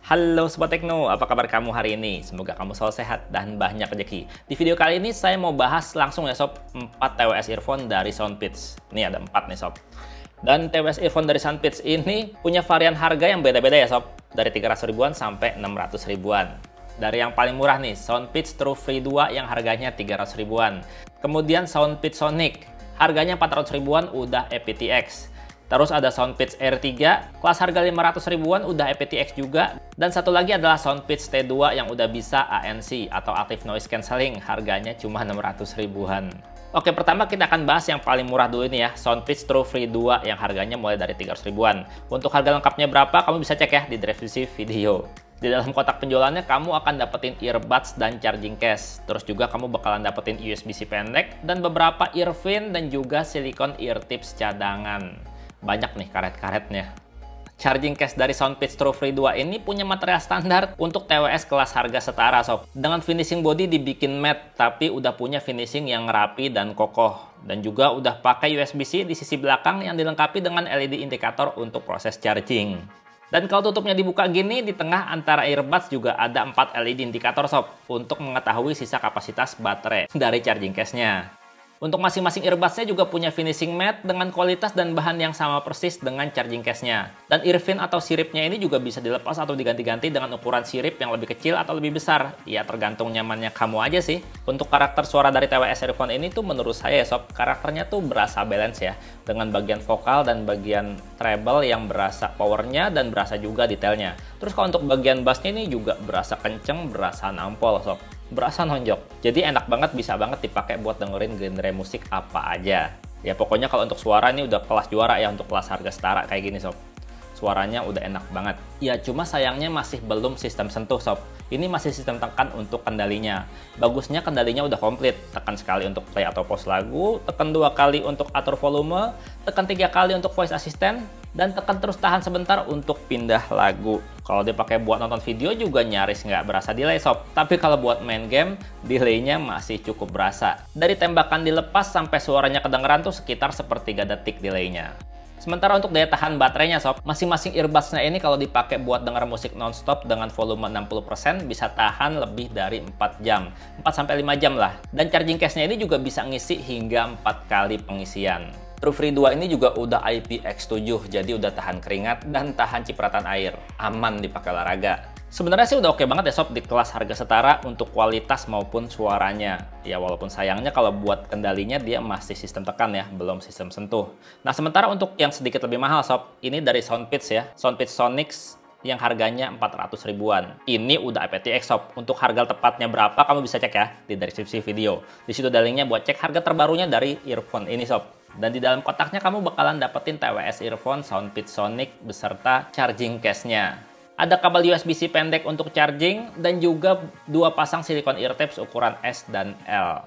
Halo Sobat Tekno, apa kabar kamu hari ini? Semoga kamu selalu sehat dan banyak rezeki. Di video kali ini saya mau bahas langsung ya Sob, 4 TWS earphone dari Soundpeats. Ini ada 4 nih Sob. Dan TWS earphone dari Soundpeats ini punya varian harga yang beda-beda ya Sob. Dari 300 ribuan sampai 600 ribuan. Dari yang paling murah nih, Soundpeats True Free 2 yang harganya 300 ribuan. Kemudian Soundpeats Sonic, harganya 400 ribuan udah aptX. Terus ada Soundpeats R3, kelas harga 500 ribuan udah aptX juga. Dan satu lagi adalah Soundpeats T2 yang udah bisa ANC atau Active Noise Cancelling, harganya cuma 600 ribuan. Oke, pertama kita akan bahas yang paling murah dulu ini ya, Soundpeats True Free 2 yang harganya mulai dari 300 ribuan. Untuk harga lengkapnya berapa, kamu bisa cek ya di deskripsi video. Di dalam kotak penjualannya kamu akan dapetin earbuds dan charging case. Terus juga kamu bakalan dapetin USB-C pendek dan beberapa earphone dan juga silicone ear tips cadangan. Banyak nih karet-karetnya. Charging case dari Soundpeats True Free 2 ini punya material standar untuk TWS kelas harga setara Sob. Dengan finishing body dibikin matte, tapi udah punya finishing yang rapi dan kokoh. Dan juga udah pakai USB-C di sisi belakang yang dilengkapi dengan LED indikator untuk proses charging. Dan kalau tutupnya dibuka gini, di tengah antara earbuds juga ada 4 LED indikator Sob, untuk mengetahui sisa kapasitas baterai dari charging case-nya. Untuk masing-masing earbuds-nya juga punya finishing matte dengan kualitas dan bahan yang sama persis dengan charging case-nya. Dan earphone atau siripnya ini juga bisa dilepas atau diganti-ganti dengan ukuran sirip yang lebih kecil atau lebih besar. Ya tergantung nyamannya kamu aja sih. Untuk karakter suara dari TWS earphone ini tuh menurut saya ya Sob, karakternya tuh berasa balance ya. Dengan bagian vokal dan bagian treble yang berasa powernya dan berasa juga detailnya. Terus kalau untuk bagian bassnya ini juga berasa kenceng, berasa nampol Sob. Berasa nonjok. Jadi enak banget, bisa banget dipakai buat dengerin genre musik apa aja. Ya pokoknya kalau untuk suara ini udah kelas juara ya untuk kelas harga setara kayak gini Sob. Suaranya udah enak banget. Ya cuma sayangnya masih belum sistem sentuh Sob. Ini masih sistem tekan untuk kendalinya. Bagusnya kendalinya udah komplit. Tekan sekali untuk play atau pause lagu, tekan 2 kali untuk atur volume, tekan 3 kali untuk voice assistant, dan tekan terus tahan sebentar untuk pindah lagu. Kalau dipakai buat nonton video juga nyaris nggak berasa delay Sob. Tapi kalau buat main game, delaynya masih cukup berasa. Dari tembakan dilepas sampai suaranya kedengeran tuh sekitar sepertiga detik delaynya. Sementara untuk daya tahan baterainya Sob, masing-masing earbuds-nya ini kalau dipakai buat denger musik non-stop dengan volume 60% bisa tahan lebih dari 4 jam. 4-5 jam lah. Dan charging case-nya ini juga bisa ngisi hingga 4 kali pengisian. True Free 2 ini juga udah IPX7, jadi udah tahan keringat dan tahan cipratan air. Aman dipakai olahraga. Sebenarnya sih udah oke banget ya Sob di kelas harga setara untuk kualitas maupun suaranya. Ya walaupun sayangnya kalau buat kendalinya dia masih sistem tekan ya, belum sistem sentuh. Nah sementara untuk yang sedikit lebih mahal Sob, ini dari Soundpeats ya, Soundpeats Sonic yang harganya 400 ribuan. Ini udah aptX Sob. Untuk harga tepatnya berapa kamu bisa cek ya di deskripsi video. Di situ ada linknya buat cek harga terbarunya dari earphone ini Sob. Dan di dalam kotaknya kamu bakalan dapetin TWS earphone Soundpeats Sonic beserta charging case-nya. Ada kabel USB-C pendek untuk charging dan juga 2 pasang silicone ear tips ukuran S dan L.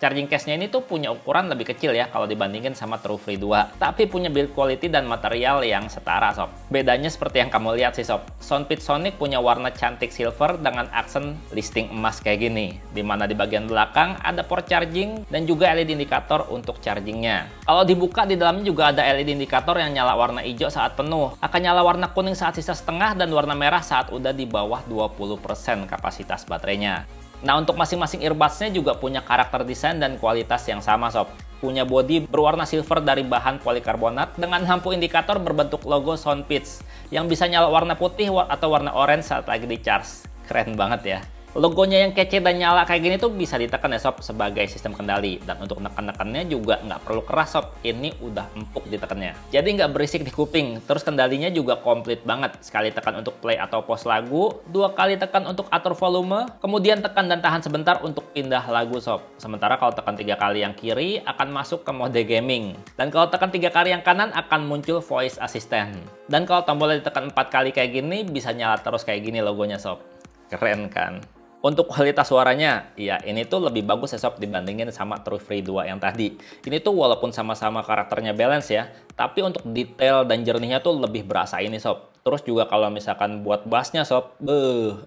Charging case-nya ini tuh punya ukuran lebih kecil ya kalau dibandingin sama True Free 2. Tapi punya build quality dan material yang setara Sob. Bedanya seperti yang kamu lihat sih Sob. Soundpeats Sonic punya warna cantik silver dengan aksen listing emas kayak gini. Dimana di bagian belakang ada port charging dan juga LED indikator untuk chargingnya. Kalau dibuka di dalamnya juga ada LED indikator yang nyala warna hijau saat penuh. Akan nyala warna kuning saat sisa setengah dan warna merah saat udah di bawah 20% kapasitas baterainya. Nah untuk masing-masing earbuds-nya juga punya karakter desain dan kualitas yang sama Sob. Punya bodi berwarna silver dari bahan polikarbonat dengan lampu indikator berbentuk logo Soundpeats yang bisa nyala warna putih atau warna orange saat lagi di charge. Keren banget ya. Logonya yang kece dan nyala kayak gini tuh bisa ditekan ya Sob sebagai sistem kendali. Dan untuk neken-nekennya juga nggak perlu keras Sob. Ini udah empuk ditekannya. Jadi nggak berisik di kuping. Terus kendalinya juga komplit banget. Sekali tekan untuk play atau pause lagu. 2 kali tekan untuk atur volume. Kemudian tekan dan tahan sebentar untuk pindah lagu Sob. Sementara kalau tekan 3 kali yang kiri akan masuk ke mode gaming. Dan kalau tekan 3 kali yang kanan akan muncul voice assistant. Dan kalau tombolnya ditekan 4 kali kayak gini bisa nyala terus kayak gini logonya Sob. Keren kan? Untuk kualitas suaranya, ya ini tuh lebih bagus ya Sob dibandingin sama True Free 2 yang tadi. Ini tuh walaupun sama-sama karakternya balance ya, tapi untuk detail dan jernihnya tuh lebih berasa ini Sob. Terus juga kalau misalkan buat bassnya Sob,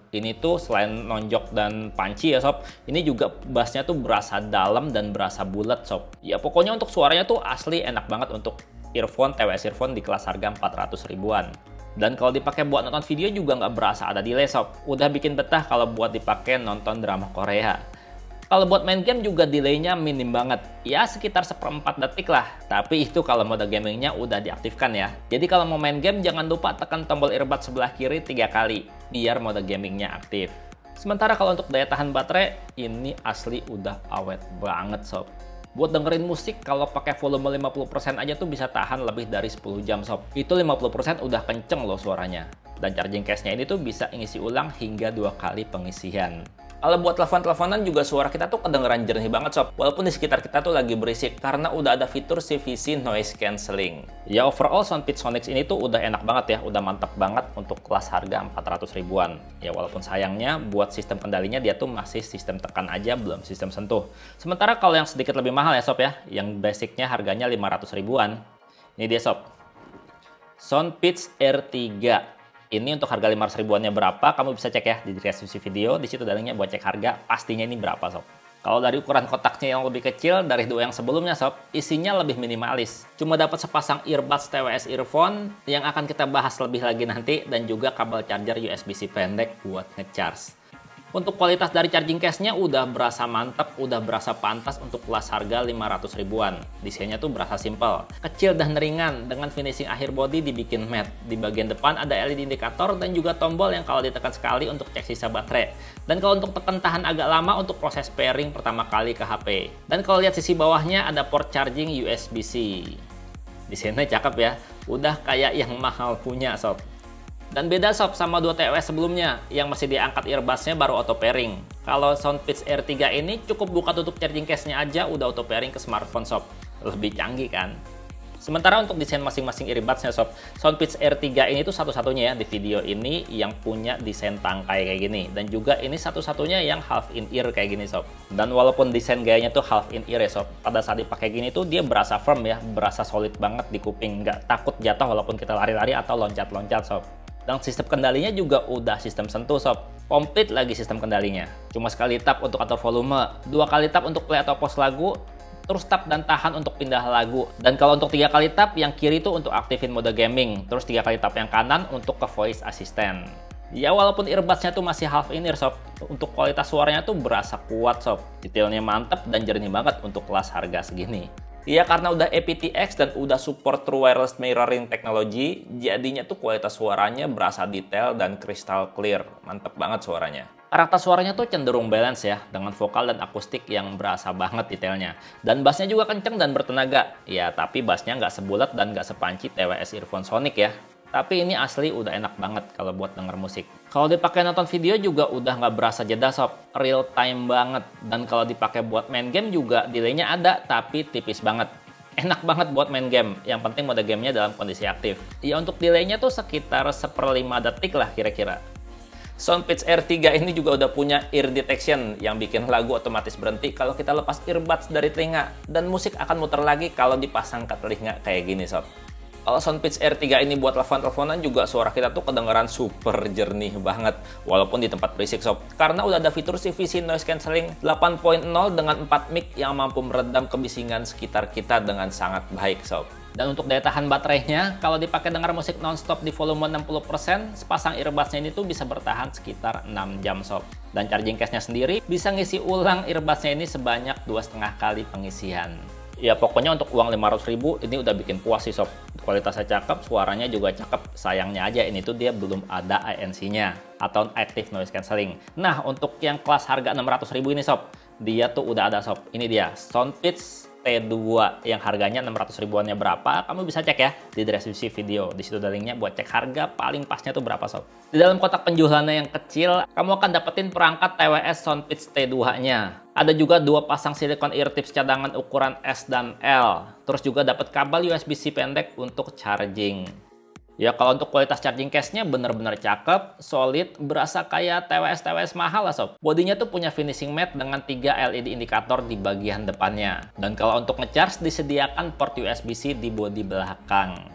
ini tuh selain nonjok dan punchy ya Sob, ini juga bassnya tuh berasa dalam dan berasa bulat Sob. Ya pokoknya untuk suaranya tuh asli enak banget untuk earphone, TWS earphone di kelas harga 400 ribuan. Dan kalau dipakai buat nonton video juga nggak berasa ada delay sob. Udah bikin betah kalau buat dipakai nonton drama Korea. Kalau buat main game juga delaynya minim banget. Ya sekitar 1/4 detik lah. Tapi itu kalau mode gamingnya udah diaktifkan ya. Jadi kalau mau main game jangan lupa tekan tombol earbud sebelah kiri 3 kali. Biar mode gamingnya aktif. Sementara kalau untuk daya tahan baterai, ini asli udah awet banget sob. Buat dengerin musik kalau pakai volume 50% aja tuh bisa tahan lebih dari 10 jam sob. Itu 50% udah kenceng loh suaranya. Dan charging case-nya ini tuh bisa ngisi ulang hingga 2 kali pengisian. Kalau buat telepon-teleponan juga suara kita tuh kedengeran jernih banget sob. Walaupun di sekitar kita tuh lagi berisik karena udah ada fitur CVC Noise Cancelling. Ya overall Soundpeats Sonix ini tuh udah enak banget ya, udah mantep banget untuk kelas harga 400 ribuan. Ya walaupun sayangnya buat sistem kendalinya dia tuh masih sistem tekan aja, belum sistem sentuh. Sementara kalau yang sedikit lebih mahal ya sob ya, yang basicnya harganya 500 ribuan. Ini dia sob. Soundpeats R3. Ini untuk harga 500 ribuannya berapa, kamu bisa cek ya di deskripsi video, di situ ada linknya buat cek harga, pastinya ini berapa sob. Kalau dari ukuran kotaknya yang lebih kecil dari dua yang sebelumnya sob, isinya lebih minimalis. Cuma dapat sepasang earbuds TWS earphone yang akan kita bahas lebih lagi nanti, dan juga kabel charger USB-C pendek buat ngecharge. Untuk kualitas dari charging case-nya udah berasa mantep, udah berasa pantas untuk kelas harga 500 ribuan. Desainnya tuh berasa simple, kecil dan ringan dengan finishing akhir body dibikin matte. Di bagian depan ada LED indikator dan juga tombol yang kalau ditekan sekali untuk cek sisa baterai. Dan kalau untuk tekan tahan agak lama untuk proses pairing pertama kali ke HP. Dan kalau lihat sisi bawahnya ada port charging USB-C. Desainnya cakep ya, udah kayak yang mahal punya sob. Dan beda sob sama 2 TWS sebelumnya yang masih diangkat earbuds-nya baru auto pairing. Kalau Soundpeats R3 ini cukup buka tutup charging case-nya aja udah auto pairing ke smartphone sob. Lebih canggih kan? Sementara untuk desain masing-masing earbuds-nya sob, Soundpeats R3 ini tuh satu-satunya ya di video ini yang punya desain tangkai kayak gini. Dan juga ini satu-satunya yang half in ear kayak gini sob. Dan walaupun desain gayanya tuh half in ear ya sob, pada saat dipakai gini tuh dia berasa firm ya, berasa solid banget di kuping, nggak takut jatuh walaupun kita lari-lari atau loncat-loncat sob. Dan sistem kendalinya juga udah sistem sentuh sob. Komplit lagi sistem kendalinya. Cuma sekali tap untuk atur volume, 2 kali tap untuk play atau pause lagu, terus tap dan tahan untuk pindah lagu. Dan kalau untuk 3 kali tap, yang kiri tuh untuk aktifin mode gaming, terus 3 kali tap yang kanan untuk ke voice assistant. Ya walaupun earbuds-nya tuh masih half in ear sob, untuk kualitas suaranya tuh berasa kuat sob. Detailnya mantep dan jernih banget untuk kelas harga segini. Ya karena udah aptX dan udah support True Wireless Mirroring Technology, jadinya tuh kualitas suaranya berasa detail dan crystal clear. Mantep banget suaranya. Karakter suaranya tuh cenderung balance ya, dengan vokal dan akustik yang berasa banget detailnya. Dan bassnya juga kenceng dan bertenaga. Ya tapi bassnya nggak sebulat dan nggak sepanci TWS Earphone Sonic ya. Tapi ini asli udah enak banget kalau buat denger musik. Kalau dipakai nonton video juga udah nggak berasa jeda sob, real time banget. Dan kalau dipakai buat main game juga delaynya ada, tapi tipis banget. Enak banget buat main game, yang penting mode gamenya dalam kondisi aktif. Ya untuk delaynya tuh sekitar 1/5 detik lah kira-kira. Soundpeats R3 ini juga udah punya ear detection yang bikin lagu otomatis berhenti kalau kita lepas earbuds dari telinga. Dan musik akan muter lagi kalau dipasang ke telinga kayak gini sob. Kalau Soundpeats R3 ini buat telepon-teleponan juga suara kita tuh kedengeran super jernih banget. Walaupun di tempat berisik sob. Karena udah ada fitur CVC Noise Cancelling 8.0 dengan 4 mic yang mampu meredam kebisingan sekitar kita dengan sangat baik sob. Dan untuk daya tahan baterainya, kalau dipakai denger musik nonstop di volume 60%, sepasang earbuds-nya ini tuh bisa bertahan sekitar 6 jam sob. Dan charging case-nya sendiri bisa ngisi ulang earbuds-nya ini sebanyak 2,5 kali pengisian. Ya pokoknya untuk uang 500 ribu ini udah bikin puas sih sob. Kualitasnya cakep, suaranya juga cakep. Sayangnya aja ini tuh dia belum ada ANC-nya atau Active Noise Cancelling. Nah untuk yang kelas harga 600 ribu ini sob, dia tuh udah ada sob. Ini dia Soundpeats T2 yang harganya 600 ribuannya berapa, kamu bisa cek ya di deskripsi video. Di situ ada linknya buat cek harga paling pasnya tuh berapa sob. Di dalam kotak penjualannya yang kecil, kamu akan dapetin perangkat TWS Soundpeats T2-nya. Ada juga 2 pasang silikon ear tips cadangan ukuran S dan L. Terus juga dapat kabel USB-C pendek untuk charging. Ya kalau untuk kualitas charging case-nya bener-bener cakep, solid, berasa kayak TWS-TWS mahal lah sob. Bodinya tuh punya finishing matte dengan 3 LED indikator di bagian depannya. Dan kalau untuk ngecharge disediakan port USB-C di bodi belakang.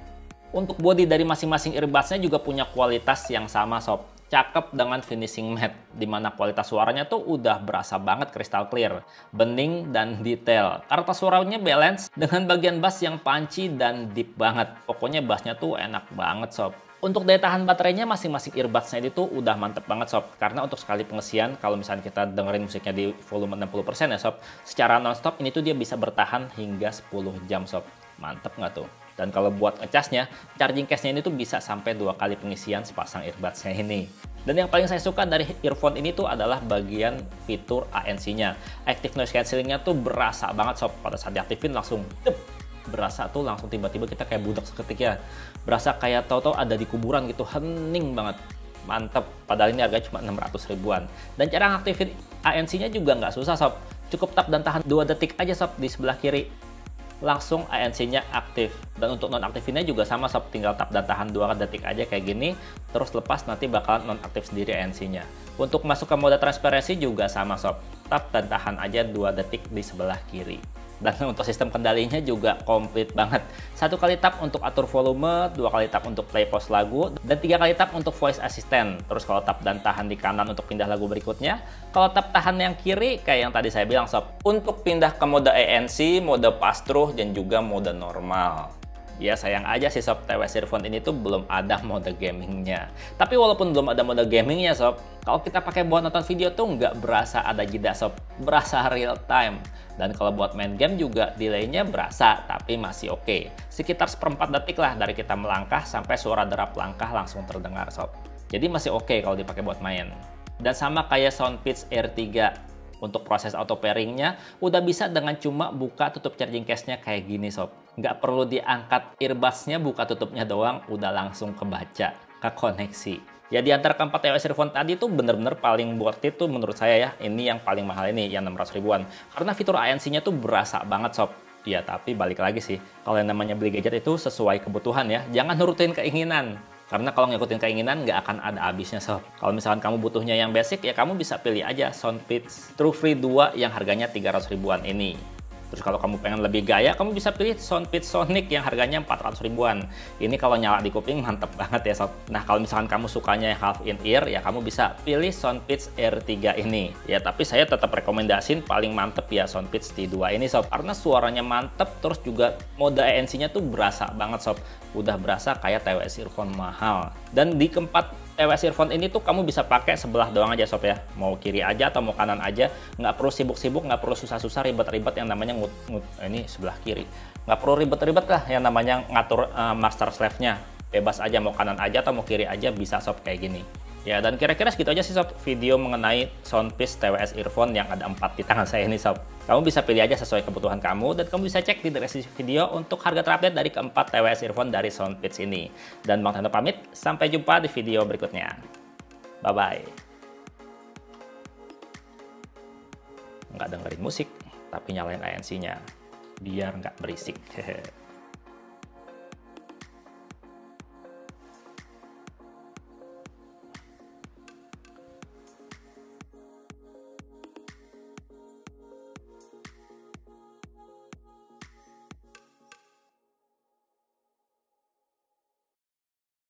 Untuk bodi dari masing-masing earbuds-nya juga punya kualitas yang sama sob. Cakep dengan finishing matte, dimana kualitas suaranya tuh udah berasa banget crystal clear, bening dan detail. Karakter suaranya balance dengan bagian bass yang punchy dan deep banget. Pokoknya bassnya tuh enak banget sob. Untuk daya tahan baterainya masing-masing earbuds-nya itu udah mantep banget sob. Karena untuk sekali pengisian, kalau misalnya kita dengerin musiknya di volume 60% ya sob, secara nonstop ini tuh dia bisa bertahan hingga 10 jam sob. Mantep nggak tuh? Dan kalau buat ngecasnya, charging case-nya ini tuh bisa sampai 2 kali pengisian sepasang earbuds-nya ini. Dan yang paling saya suka dari earphone ini tuh adalah bagian fitur ANC-nya. Active Noise Cancellingnya tuh berasa banget sob. Pada saat diaktifin langsung berasa tuh langsung tiba-tiba kita kayak budak seketika. Berasa kayak tahu-tahu ada di kuburan gitu, hening banget. Mantep, padahal ini harganya cuma 600 ribuan. Dan cara ngaktifin ANC-nya juga nggak susah sob. Cukup tap dan tahan 2 detik aja sob di sebelah kiri. Langsung ANC-nya aktif. Dan untuk nonaktifinnya juga sama sob, tinggal tap dan tahan 2 detik aja kayak gini, terus lepas nanti bakalan nonaktif sendiri ANC-nya. Untuk masuk ke mode transparansi juga sama sob, tap dan tahan aja 2 detik di sebelah kiri. Dan untuk sistem kendalinya juga komplit banget. 1 kali tap untuk atur volume, 2 kali tap untuk play pause lagu, dan 3 kali tap untuk voice assistant. Terus kalau tap dan tahan di kanan untuk pindah lagu berikutnya, kalau tap tahan yang kiri kayak yang tadi saya bilang sob, untuk pindah ke mode ANC, mode pass-through, dan juga mode normal. Ya sayang aja sih sob, TWS Earphone ini tuh belum ada mode gamingnya. Tapi walaupun belum ada mode gamingnya sob, kalau kita pakai buat nonton video tuh nggak berasa ada jeda sob, berasa real time. Dan kalau buat main game juga delaynya berasa, tapi masih oke. Sekitar seperempat detik lah dari kita melangkah sampai suara derap langkah langsung terdengar sob. Jadi masih oke kalau dipakai buat main. Dan sama kayak Soundpeats Air 3. Untuk proses auto pairingnya udah bisa dengan cuma buka tutup charging case-nya kayak gini sob. Nggak perlu diangkat earbuds-nya, buka tutupnya doang udah langsung kebaca, ke koneksi. Ya di antara keempat TWS earphone tadi tuh bener-bener paling worth it tuh menurut saya ya. Ini yang paling mahal ini, yang 600 ribuan. Karena fitur ANC-nya tuh berasa banget sob. Ya tapi balik lagi sih, kalau yang namanya beli gadget itu sesuai kebutuhan ya. Jangan nurutin keinginan. Karena kalau ngikutin keinginan nggak akan ada habisnya sob. Kalau misalkan kamu butuhnya yang basic ya kamu bisa pilih aja Soundpeats True Free 2 yang harganya 300 ribuan ini. Terus kalau kamu pengen lebih gaya, kamu bisa pilih Soundpeats Sonic yang harganya 400 ribuan. Ini kalau nyala di kuping mantep banget ya sob. Nah kalau misalkan kamu sukanya half in ear, ya kamu bisa pilih Soundpeats Air 3 ini. Ya tapi saya tetap rekomendasiin paling mantep ya Soundpeats T2 ini sob. Karena suaranya mantep, terus juga mode ANC-nya tuh berasa banget sob. Udah berasa kayak TWS earphone mahal. Dan di keempat TWS earphone ini tuh kamu bisa pakai sebelah doang aja sob ya. Mau kiri aja atau mau kanan aja. Nggak perlu sibuk-sibuk, nggak perlu susah-susah, ribet-ribet yang namanya ini sebelah kiri. Nggak perlu ribet-ribet lah yang namanya ngatur master slave-nya. Bebas aja, mau kanan aja atau mau kiri aja bisa sob kayak gini. Ya dan kira-kira segitu aja sih sob video mengenai Soundpeats TWS earphone yang ada 4 di tangan saya ini sob. Kamu bisa pilih aja sesuai kebutuhan kamu dan kamu bisa cek di deskripsi video untuk harga terupdate dari keempat TWS earphone dari Soundpeats ini. Dan Bang Tando pamit, sampai jumpa di video berikutnya. Bye-bye. Nggak dengerin musik, tapi nyalain ANC-nya biar nggak berisik.